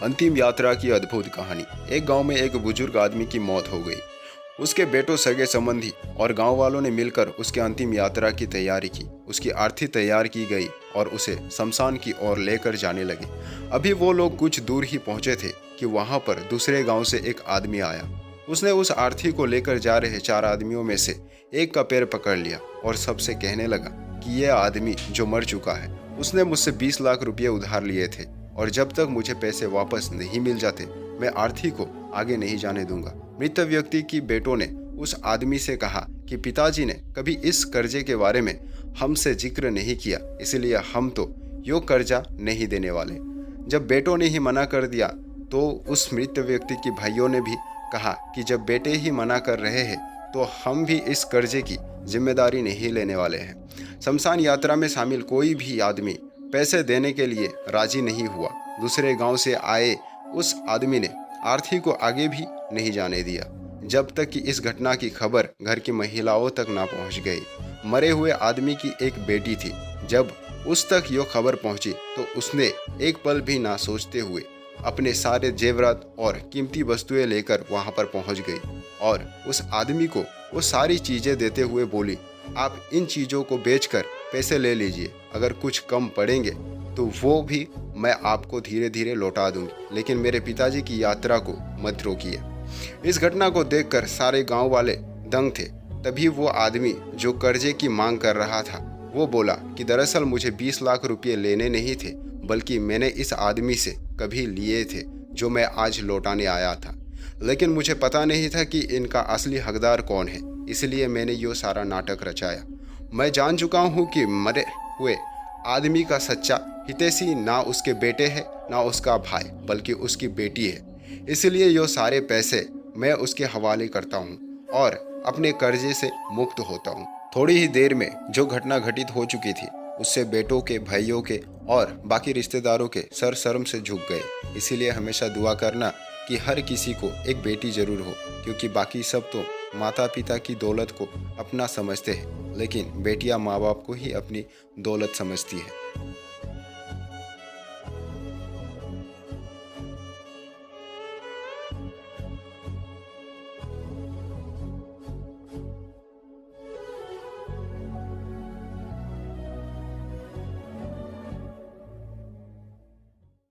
अंतिम यात्रा की अद्भुत कहानी। एक गांव में एक बुजुर्ग आदमी की मौत हो गई। उसके बेटों, सगे संबंधी और गांव वालों ने मिलकर उसके अंतिम यात्रा की तैयारी की। उसकी अर्थी तैयार की गई और उसे शमशान की ओर लेकर जाने लगे। अभी वो लोग कुछ दूर ही पहुंचे थे कि वहां पर दूसरे गांव से एक आदमी आया। उसने उस आर्थी को लेकर जा रहे 4 आदमियों में से एक का पैर पकड़ लिया और सबसे कहने लगा कि यह आदमी जो मर चुका है, उसने मुझसे 20 लाख रुपये उधार लिए थे और जब तक मुझे पैसे वापस नहीं मिल जाते मैं आर्थी को आगे नहीं जाने दूंगा। मृत व्यक्ति की बेटों ने उस आदमी से कहा कि पिताजी ने कभी इस कर्जे के बारे में हमसे जिक्र नहीं किया, इसलिए हम तो यो कर्जा नहीं देने वाले। जब बेटों ने ही मना कर दिया तो उस मृत व्यक्ति के भाइयों ने भी कहा कि जब बेटे ही मना कर रहे हैं तो हम भी इस कर्जे की जिम्मेदारी नहीं लेने वाले हैं। शमशान यात्रा में शामिल कोई भी आदमी पैसे देने के लिए राजी नहीं हुआ। दूसरे गांव से आए उस आदमी ने आर्थी को आगे भी नहीं जाने दिया जब तक कि इस घटना की खबर घर की महिलाओं तक ना पहुंच गई। मरे हुए आदमी की एक बेटी थी। जब उस तक यो खबर पहुंची तो उसने एक पल भी ना सोचते हुए अपने सारे जेवरात और कीमती वस्तुएं लेकर वहां पर पहुंच गई और उस आदमी को वो सारी चीजें देते हुए बोली, आप इन चीज़ों को बेचकर पैसे ले लीजिए, अगर कुछ कम पड़ेंगे तो वो भी मैं आपको धीरे धीरे लौटा दूंगी, लेकिन मेरे पिताजी की यात्रा को मत रोकिए। इस घटना को देखकर सारे गांव वाले दंग थे। तभी वो आदमी जो कर्जे की मांग कर रहा था वो बोला कि दरअसल मुझे 20 लाख रुपये लेने नहीं थे, बल्कि मैंने इस आदमी से कभी लिए थे जो मैं आज लौटाने आया था, लेकिन मुझे पता नहीं था कि इनका असली हकदार कौन है, इसलिए मैंने ये सारा नाटक रचाया। मैं जान चुका हूँ कि मरे हुए आदमी का सच्चा हितैषी ना उसके बेटे है ना उसका भाई, बल्कि उसकी बेटी है। इसलिए ये सारे पैसे मैं उसके हवाले करता हूँ और अपने कर्जे से मुक्त होता हूँ। थोड़ी ही देर में जो घटना घटित हो चुकी थी उससे बेटों के, भाइयों के और बाकी रिश्तेदारों के सर शर्म से झुक गए। इसीलिए हमेशा दुआ करना कि हर किसी को एक बेटी जरूर हो, क्योंकि बाकी सब तो माता पिता की दौलत को अपना समझते हैं, लेकिन बेटियां माँ बाप को ही अपनी दौलत समझती है।